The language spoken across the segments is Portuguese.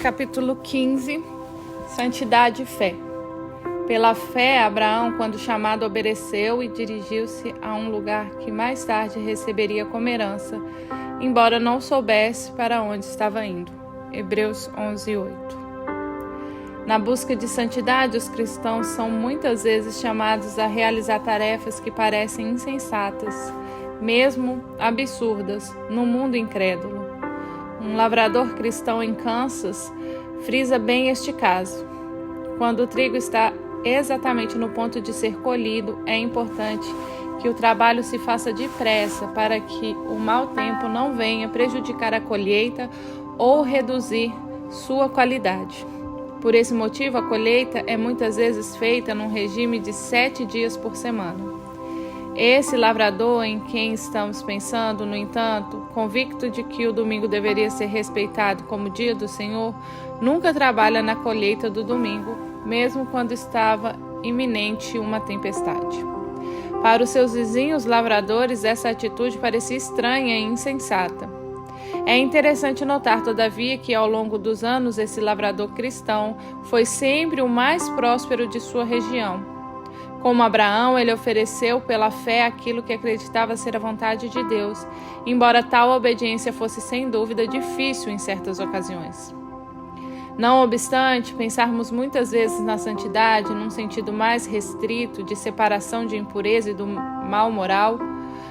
capítulo 15, Santidade e Fé. Pela fé, Abraão, quando chamado, obedeceu e dirigiu-se a um lugar que mais tarde receberia como herança, embora não soubesse para onde estava indo. Hebreus 11:8. Na busca de santidade, os cristãos são muitas vezes chamados a realizar tarefas que parecem insensatas, mesmo absurdas, no mundo incrédulo. Um lavrador cristão em Kansas frisa bem este caso. Quando o trigo está exatamente no ponto de ser colhido, é importante que o trabalho se faça depressa para que o mau tempo não venha prejudicar a colheita ou reduzir sua qualidade. Por esse motivo, a colheita é muitas vezes feita num regime de 7 dias por semana. Esse lavrador em quem estamos pensando, no entanto, convicto de que o domingo deveria ser respeitado como dia do Senhor, nunca trabalha na colheita do domingo, mesmo quando estava iminente uma tempestade. Para os seus vizinhos lavradores, essa atitude parecia estranha e insensata. É interessante notar, todavia, que ao longo dos anos esse lavrador cristão foi sempre o mais próspero de sua região. Como Abraão, ele ofereceu pela fé aquilo que acreditava ser a vontade de Deus, embora tal obediência fosse sem dúvida difícil em certas ocasiões. Não obstante, pensarmos muitas vezes na santidade num sentido mais restrito, de separação de impureza e do mal moral,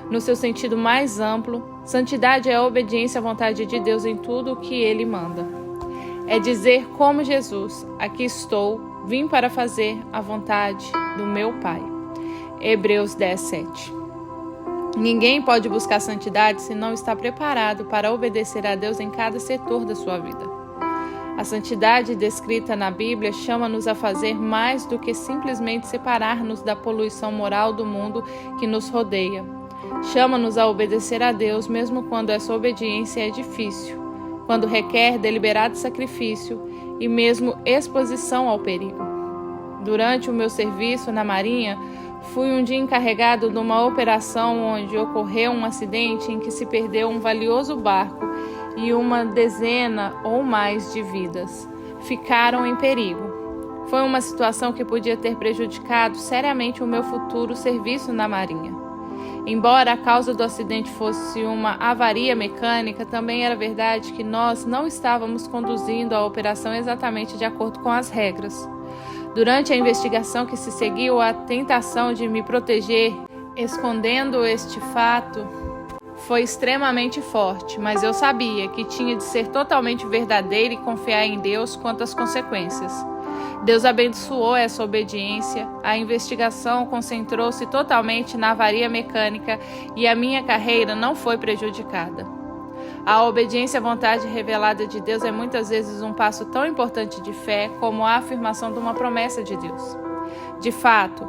no seu sentido mais amplo, santidade é a obediência à vontade de Deus em tudo o que Ele manda. É dizer como Jesus: aqui estou, vim para fazer a vontade do meu Pai. Hebreus 10:7. Ninguém pode buscar santidade se não está preparado para obedecer a Deus em cada setor da sua vida. A santidade descrita na Bíblia chama-nos a fazer mais do que simplesmente separar-nos da poluição moral do mundo que nos rodeia. Chama-nos a obedecer a Deus mesmo quando essa obediência é difícil, quando requer deliberado sacrifício e mesmo exposição ao perigo. Durante o meu serviço na Marinha, fui um dia encarregado de uma operação onde ocorreu um acidente em que se perdeu um valioso barco e uma dezena ou mais de vidas ficaram em perigo. Foi uma situação que podia ter prejudicado seriamente o meu futuro serviço na Marinha. Embora a causa do acidente fosse uma avaria mecânica, também era verdade que nós não estávamos conduzindo a operação exatamente de acordo com as regras. Durante a investigação que se seguiu, a tentação de me proteger, escondendo este fato, foi extremamente forte, mas eu sabia que tinha de ser totalmente verdadeira e confiar em Deus quanto às consequências. Deus abençoou essa obediência, a investigação concentrou-se totalmente na avaria mecânica e a minha carreira não foi prejudicada. A obediência à vontade revelada de Deus é muitas vezes um passo tão importante de fé como a afirmação de uma promessa de Deus. De fato,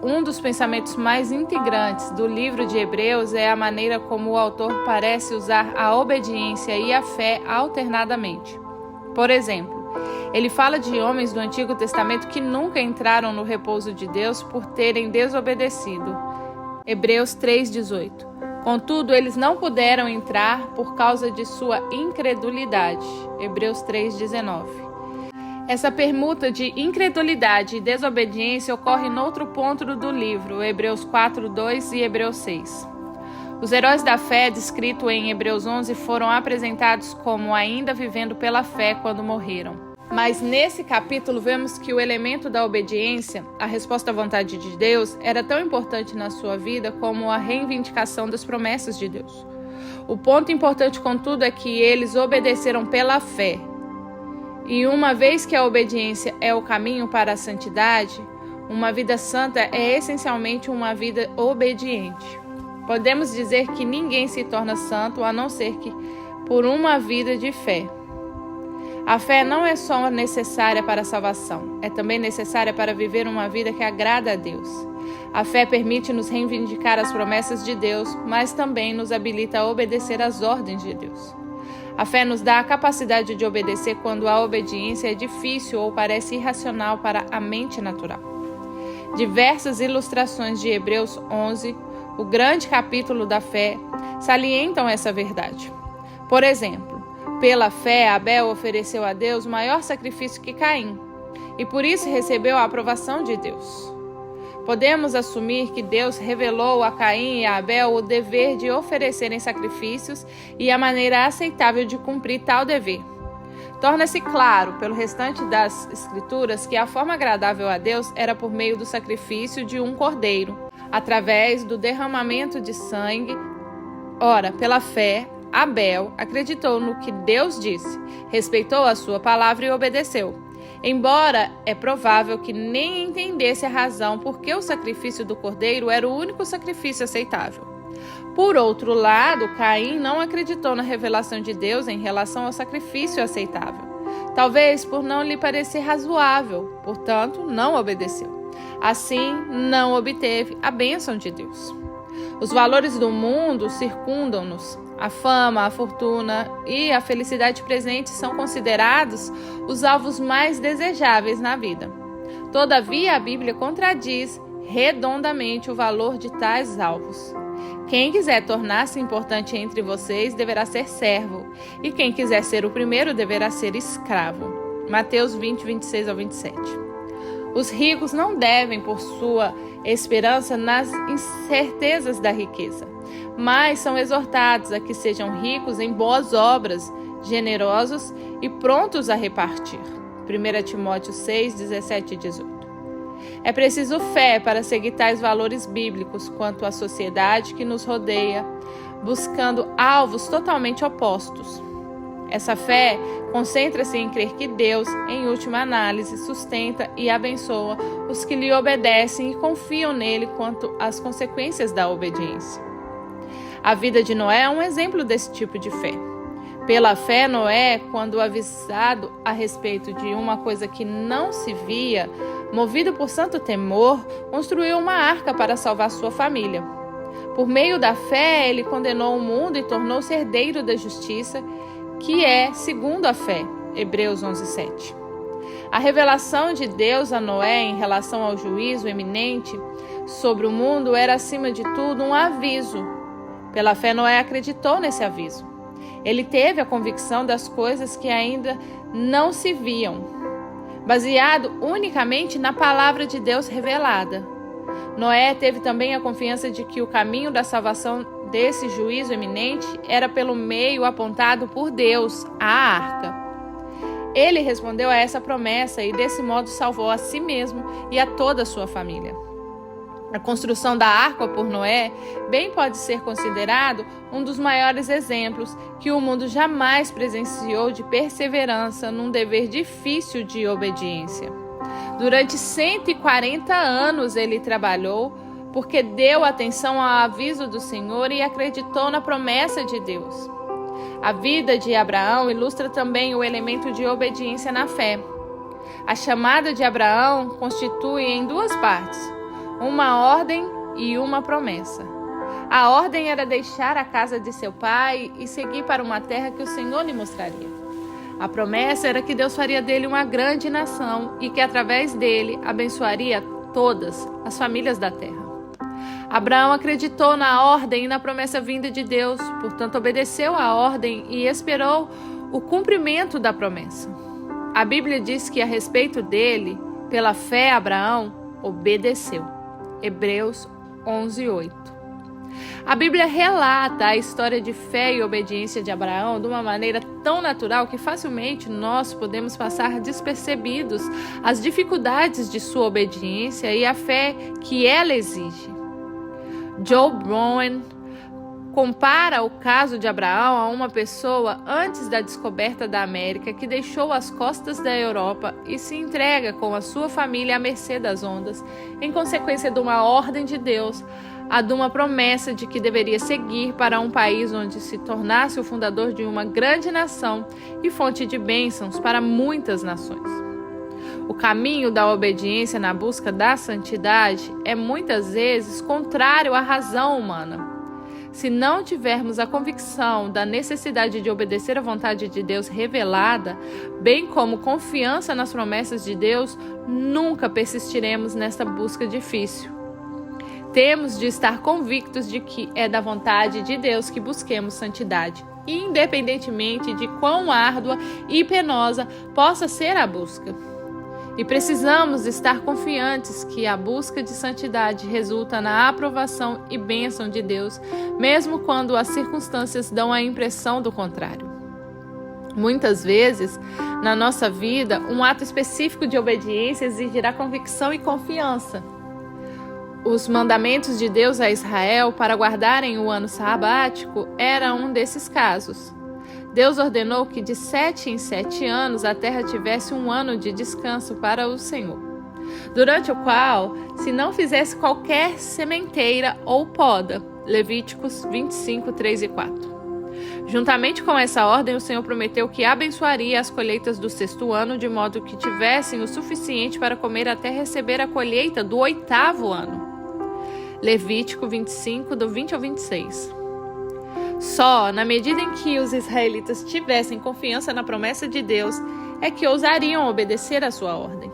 um dos pensamentos mais integrantes do livro de Hebreus é a maneira como o autor parece usar a obediência e a fé alternadamente. Por exemplo, ele fala de homens do Antigo Testamento que nunca entraram no repouso de Deus por terem desobedecido. Hebreus 3:18. Contudo, eles não puderam entrar por causa de sua incredulidade. Hebreus 3:19. Essa permuta de incredulidade e desobediência ocorre noutro ponto do livro, Hebreus 4:2 e Hebreus 6. Os heróis da fé, descritos em Hebreus 11, foram apresentados como ainda vivendo pela fé quando morreram. Mas nesse capítulo vemos que o elemento da obediência, a resposta à vontade de Deus, era tão importante na sua vida como a reivindicação das promessas de Deus. O ponto importante, contudo, é que eles obedeceram pela fé. E uma vez que a obediência é o caminho para a santidade, uma vida santa é essencialmente uma vida obediente. Podemos dizer que ninguém se torna santo a não ser que por uma vida de fé. A fé não é só necessária para a salvação, é também necessária para viver uma vida que agrada a Deus. A fé permite-nos reivindicar as promessas de Deus, mas também nos habilita a obedecer às ordens de Deus. A fé nos dá a capacidade de obedecer quando a obediência é difícil ou parece irracional para a mente natural. Diversas ilustrações de Hebreus 11, o grande capítulo da fé, salientam essa verdade. Por exemplo, Pela fé, Abel ofereceu a Deus maior sacrifício que Caim, e por isso recebeu a aprovação de Deus. Podemos assumir que Deus revelou a Caim e a Abel o dever de oferecerem sacrifícios e a maneira aceitável de cumprir tal dever. Torna-se claro, pelo restante das Escrituras, que a forma agradável a Deus era por meio do sacrifício de um cordeiro, através do derramamento de sangue. Ora, pela fé, Abel acreditou no que Deus disse, respeitou a sua palavra e obedeceu, embora é provável que nem entendesse a razão por que o sacrifício do cordeiro era o único sacrifício aceitável. Por outro lado, Caim não acreditou na revelação de Deus em relação ao sacrifício aceitável, talvez por não lhe parecer razoável, portanto, não obedeceu. Assim, não obteve a bênção de Deus. Os valores do mundo circundam-nos. A fama, a fortuna e a felicidade presente são considerados os alvos mais desejáveis na vida. Todavia, a Bíblia contradiz redondamente o valor de tais alvos. Quem quiser tornar-se importante entre vocês deverá ser servo, e quem quiser ser o primeiro deverá ser escravo. Mateus 20, 26 ao 27. Os ricos não devem pôr sua esperança nas incertezas da riqueza, mas são exortados a que sejam ricos em boas obras, generosos e prontos a repartir. 1 Timóteo 6, 17 e 18. É preciso fé para seguir tais valores bíblicos quanto à sociedade que nos rodeia, buscando alvos totalmente opostos. Essa fé concentra-se em crer que Deus, em última análise, sustenta e abençoa os que lhe obedecem e confiam nele quanto às consequências da obediência. A vida de Noé é um exemplo desse tipo de fé. Pela fé, Noé, quando avisado a respeito de uma coisa que não se via, movido por santo temor, construiu uma arca para salvar sua família. Por meio da fé, ele condenou o mundo e tornou-se herdeiro da justiça, que é segundo a fé. Hebreus 11:7. A revelação de Deus a Noé em relação ao juízo eminente sobre o mundo era, acima de tudo, um aviso. Pela fé, Noé acreditou nesse aviso. Ele teve a convicção das coisas que ainda não se viam, baseado unicamente na palavra de Deus revelada. Noé teve também a confiança de que o caminho da salvação desse juízo eminente era pelo meio apontado por Deus, a arca. Ele respondeu a essa promessa e desse modo salvou a si mesmo e a toda a sua família. A construção da arca por Noé bem pode ser considerado um dos maiores exemplos que o mundo jamais presenciou de perseverança num dever difícil de obediência. Durante 140 anos ele trabalhou porque deu atenção ao aviso do Senhor e acreditou na promessa de Deus. A vida de Abraão ilustra também o elemento de obediência na fé. A chamada de Abraão constitui em duas partes, uma ordem e uma promessa. A ordem era deixar a casa de seu pai e seguir para uma terra que o Senhor lhe mostraria. A promessa era que Deus faria dele uma grande nação e que através dele abençoaria todas as famílias da terra. Abraão acreditou na ordem e na promessa vinda de Deus, portanto obedeceu à ordem e esperou o cumprimento da promessa. A Bíblia diz que a respeito dele, pela fé, Abraão obedeceu. Hebreus 11:8. A Bíblia relata a história de fé e obediência de Abraão de uma maneira tão natural que facilmente nós podemos passar despercebidos as dificuldades de sua obediência e a fé que ela exige. Joe Brown compara o caso de Abraão a uma pessoa antes da descoberta da América que deixou as costas da Europa e se entrega com a sua família à mercê das ondas, em consequência de uma ordem de Deus, a de uma promessa de que deveria seguir para um país onde se tornasse o fundador de uma grande nação e fonte de bênçãos para muitas nações. O caminho da obediência na busca da santidade é muitas vezes contrário à razão humana. Se não tivermos a convicção da necessidade de obedecer à vontade de Deus revelada, bem como confiança nas promessas de Deus, nunca persistiremos nesta busca difícil. Temos de estar convictos de que é da vontade de Deus que busquemos santidade independentemente de quão árdua e penosa possa ser a busca. E precisamos estar confiantes que a busca de santidade resulta na aprovação e bênção de Deus, mesmo quando as circunstâncias dão a impressão do contrário. Muitas vezes, na nossa vida, um ato específico de obediência exigirá convicção e confiança. Os mandamentos de Deus a Israel para guardarem o ano sabático era um desses casos. Deus ordenou que de 7 em 7 anos a terra tivesse um ano de descanso para o Senhor, durante o qual se não fizesse qualquer sementeira ou poda. Levíticos 25, 3 e 4. Juntamente com essa ordem, o Senhor prometeu que abençoaria as colheitas do 6º ano, de modo que tivessem o suficiente para comer até receber a colheita do 8º ano. Levítico 25, do 20 ao 26. Só na medida em que os israelitas tivessem confiança na promessa de Deus é que ousariam obedecer à sua ordem.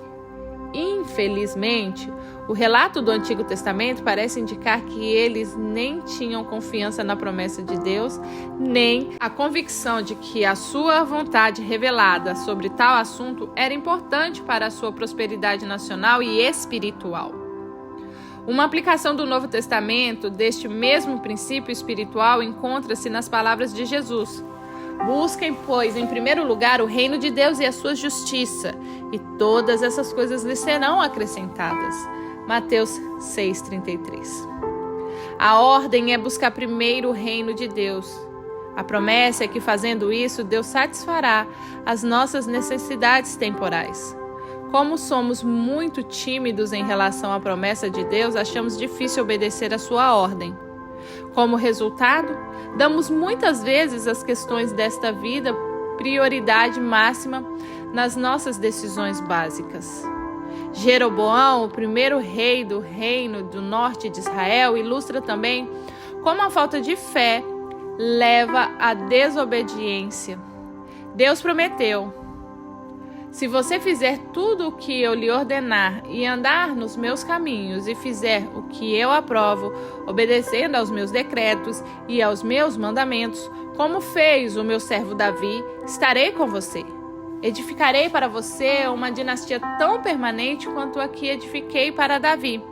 Infelizmente, o relato do Antigo Testamento parece indicar que eles nem tinham confiança na promessa de Deus, nem a convicção de que a sua vontade revelada sobre tal assunto era importante para a sua prosperidade nacional e espiritual. Uma aplicação do Novo Testamento deste mesmo princípio espiritual encontra-se nas palavras de Jesus. Busquem, pois, em primeiro lugar o reino de Deus e a sua justiça, e todas essas coisas lhes serão acrescentadas. Mateus 6,33. A ordem é buscar primeiro o reino de Deus. A promessa é que, fazendo isso, Deus satisfará as nossas necessidades temporais. Como somos muito tímidos em relação à promessa de Deus, achamos difícil obedecer à sua ordem. Como resultado, damos muitas vezes às questões desta vida prioridade máxima nas nossas decisões básicas. Jeroboão, o primeiro rei do reino do norte de Israel, ilustra também como a falta de fé leva à desobediência. Deus prometeu: se você fizer tudo o que eu lhe ordenar e andar nos meus caminhos e fizer o que eu aprovo, obedecendo aos meus decretos e aos meus mandamentos, como fez o meu servo Davi, estarei com você. Edificarei para você uma dinastia tão permanente quanto a que edifiquei para Davi,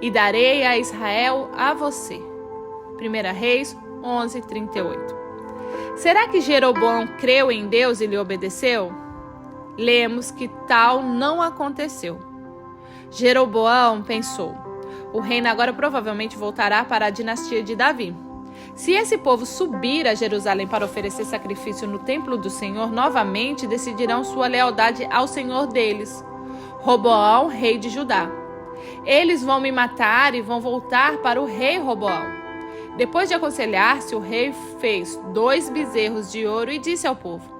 e darei a Israel a você. 1 Reis 11, 38. Será que Jeroboão creu em Deus e lhe obedeceu? Lemos que tal não aconteceu. Jeroboão pensou: o reino agora provavelmente voltará para a dinastia de Davi. Se esse povo subir a Jerusalém para oferecer sacrifício no templo do Senhor, novamente decidirão sua lealdade ao Senhor deles, Roboão, rei de Judá. Eles vão me matar e vão voltar para o rei Roboão. Depois de aconselhar-se, o rei fez 2 bezerros de ouro e disse ao povo: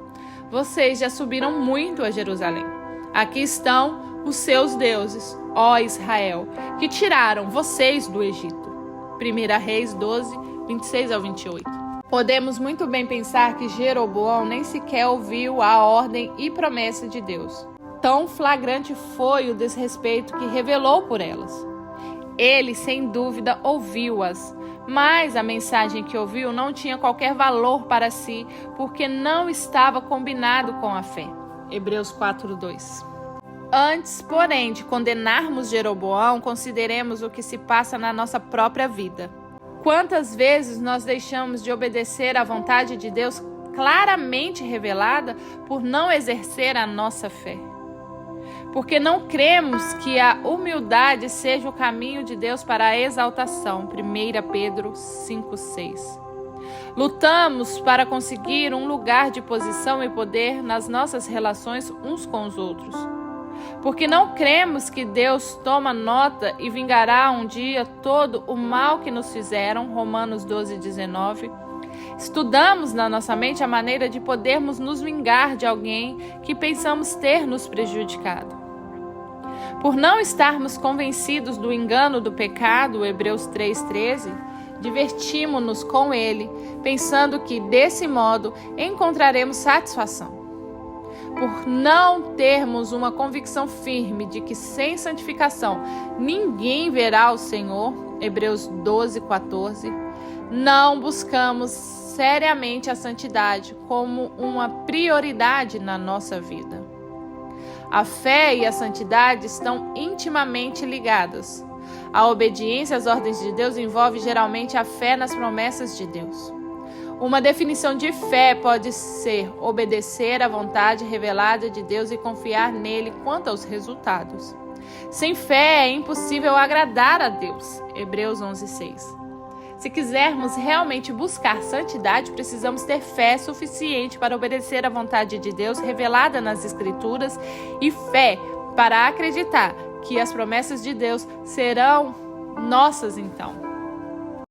vocês já subiram muito a Jerusalém. Aqui estão os seus deuses, ó Israel, que tiraram vocês do Egito. 1 Reis 12, 26 ao 28. Podemos muito bem pensar que Jeroboão nem sequer ouviu a ordem e promessa de Deus. Tão flagrante foi o desrespeito que revelou por elas. Ele, sem dúvida, ouviu-as, mas a mensagem que ouviu não tinha qualquer valor para si, porque não estava combinado com a fé. Hebreus 4:2. Antes, porém, de condenarmos Jeroboão, consideremos o que se passa na nossa própria vida. Quantas vezes nós deixamos de obedecer à vontade de Deus claramente revelada por não exercer a nossa fé? Porque não cremos que a humildade seja o caminho de Deus para a exaltação. 1 Pedro 5:6. Lutamos para conseguir um lugar de posição e poder nas nossas relações uns com os outros. Porque não cremos que Deus toma nota e vingará um dia todo o mal que nos fizeram. Romanos 12:19. Estudamos na nossa mente a maneira de podermos nos vingar de alguém que pensamos ter nos prejudicado. Por não estarmos convencidos do engano do pecado, Hebreus 3:13, divertimos-nos com ele, pensando que, desse modo, encontraremos satisfação. Por não termos uma convicção firme de que sem santificação ninguém verá o Senhor, Hebreus 12:14, não buscamos seriamente a santidade como uma prioridade na nossa vida. A fé e a santidade estão intimamente ligadas. A obediência às ordens de Deus envolve geralmente a fé nas promessas de Deus. Uma definição de fé pode ser obedecer à vontade revelada de Deus e confiar nele quanto aos resultados. Sem fé é impossível agradar a Deus. Hebreus 11:6. Se quisermos realmente buscar santidade, precisamos ter fé suficiente para obedecer à vontade de Deus revelada nas Escrituras e fé para acreditar que as promessas de Deus serão nossas então.